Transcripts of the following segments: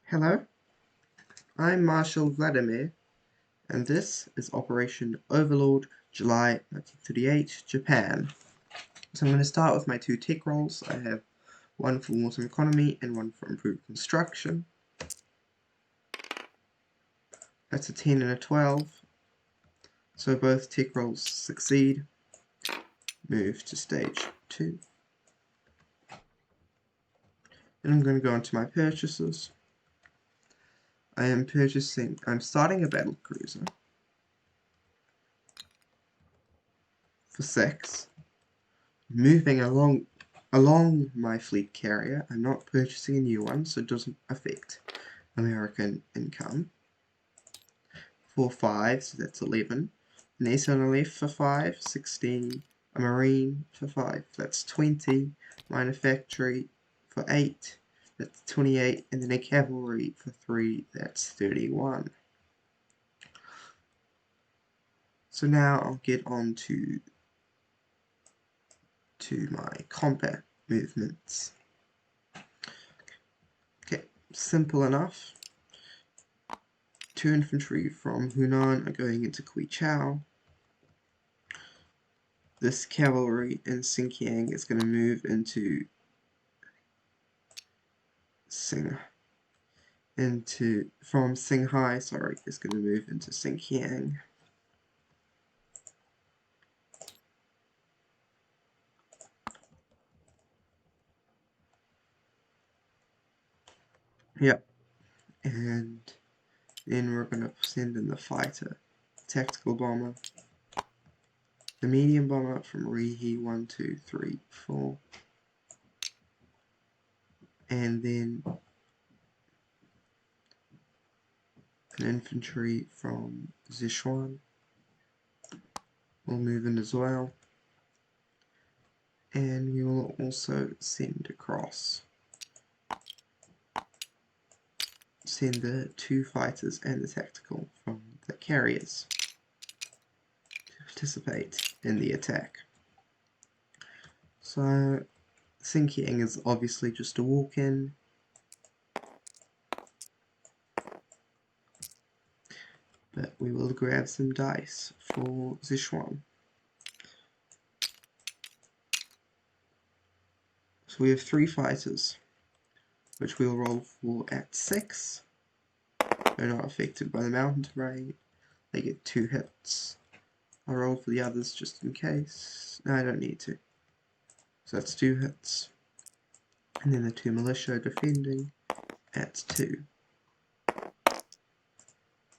Hello, I'm Marshal Vladimir, and this is Operation Overlord, July 1938, Japan. So I'm going to start with my two tech rolls. I have one for wartime economy and one for improved construction. That's a 10 and a 12. So both tech rolls succeed. Move to stage 2. And I'm going to go into my purchases. I'm starting a battle cruiser for 6. Moving along my fleet carrier. I'm not purchasing a new one, so it doesn't affect American income. For 5, so that's 11. An ace on the left for 5, 16. A marine for 5, that's 20. Minor factory for 8, that's 28. And then a cavalry for 3, that's 31. So now I'll get on to my combat movements. Okay, simple enough. 2 infantry from Hunan are going into Quichao. This cavalry in Xinjiang is going to move into from Xinghai, is going to move into Xinjiang. Yep. And then we're going to send in the fighter, tactical bomber, the medium bomber from Rihi 1, 2, 3, 4, and then an infantry from Sichuan will move in as well. And we will also send the 2 fighters and the tactical from the carriers to participate in the attack. So Xinjiang is obviously just a walk-in. But we will grab some dice for Sichuan. So we have 3 fighters, which we'll roll for at 6. They're not affected by the mountain terrain. They get 2 hits. I'll roll for the others just in case. No, I don't need to. So that's 2 hits. And then the 2 militia defending at 2.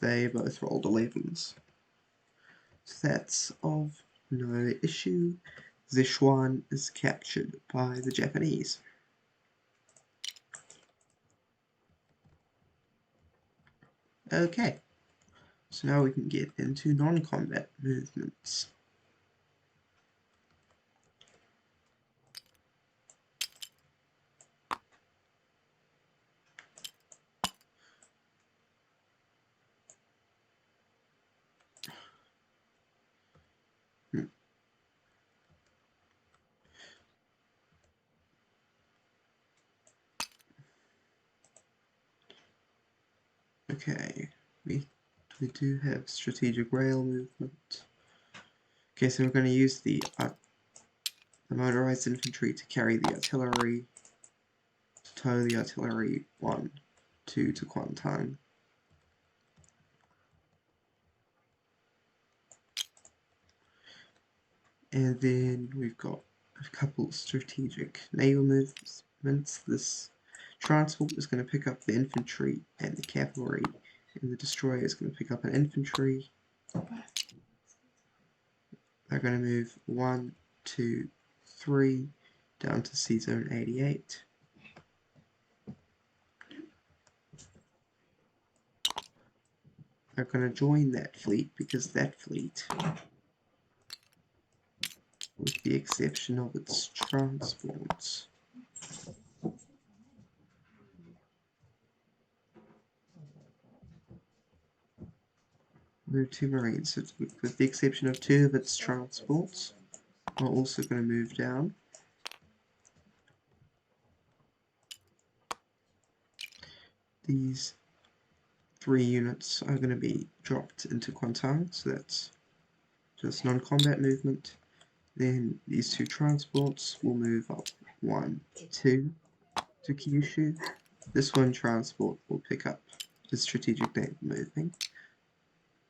They both rolled 11s. So that's of no issue. Sichuan is captured by the Japanese. Okay, so now we can get into non-combat movements. Okay, we do have strategic rail movement. Okay, so we're going to use the motorized infantry to carry the artillery, to tow the artillery 1, 2 to Kuantan. And then we've got a couple strategic naval movements. This transport is going to pick up the infantry and the cavalry, and the destroyer is going to pick up an infantry. They're going to move 1, 2, 3 down to Sea Zone 88. They're going to join that fleet because that fleet, with the exception of its transports, there are 2 marines, so with the exception of 2 of its transports, are also going to move down. these 3 units are going to be dropped into Kuantan, so that's just non-combat movement. Then these 2 transports will move up 1, 2 to Kyushu. This 1 transport will pick up the strategic naval moving.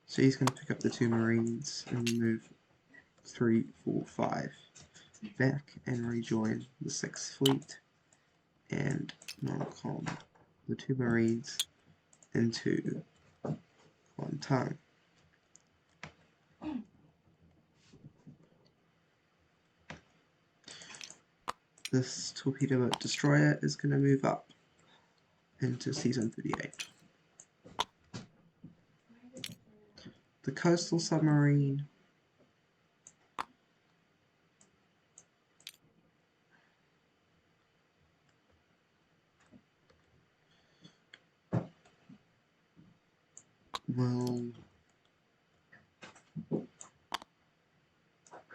So he's going to pick up the 2 marines and move 3, 4, 5 back and rejoin the 6th fleet and non-com the 2 marines into Kuantan. This torpedo boat destroyer is going to move up into Season 38. The coastal submarine will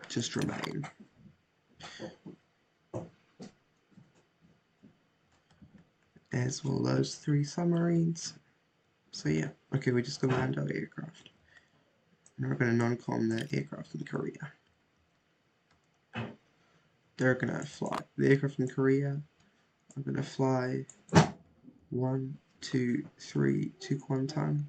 just remain. As will those 3 submarines. So yeah, okay, we're just going to land our aircraft. And we're going to non-com the aircraft in Korea. They're going to fly. The aircraft in Korea are going to fly 1, 2, 3 to Kuantan.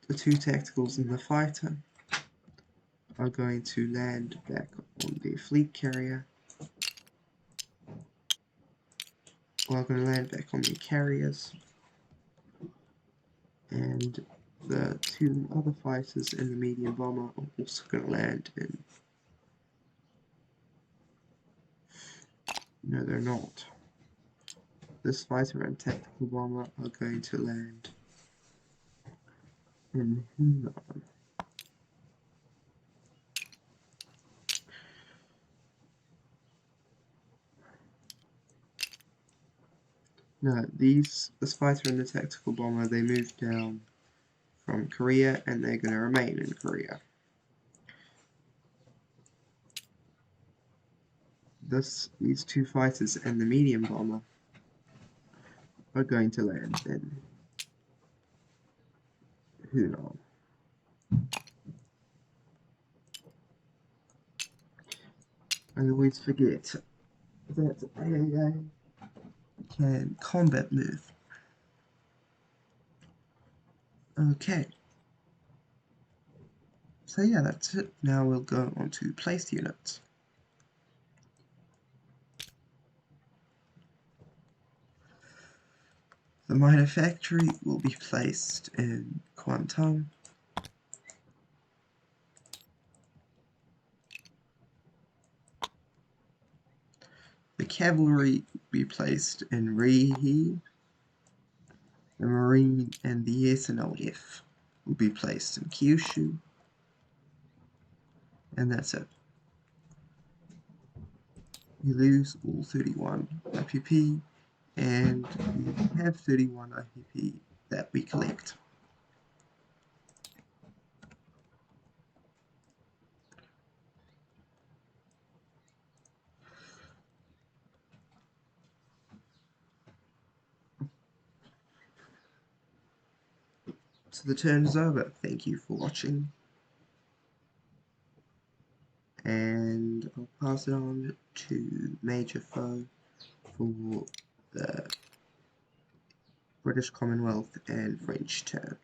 The 2 tacticals and the fighter are going to land back on the fleet carrier. We're going to land back on the carriers. And the 2 other fighters and the medium bomber are also going to land in. No, they're not. This fighter and tactical bomber are going to land in Hunan. No, this fighter and the tactical bomber, they moved down from Korea and they're going to remain in Korea. These 2 fighters and the medium bomber are going to land in Hunan. I always forget that AAA can combat move. Okay. So yeah, that's it. Now we'll go on to placed units. The minor factory will be placed in Kuantan. The cavalry will be placed in Rihe. The marine and the SNLF will be placed in Kyushu. And that's it. You lose all 31 IPP, and we have 31 IPP that we collect. So the turn is over. Thank you for watching. And I'll pass it on to Major Foe for the British Commonwealth and French turn.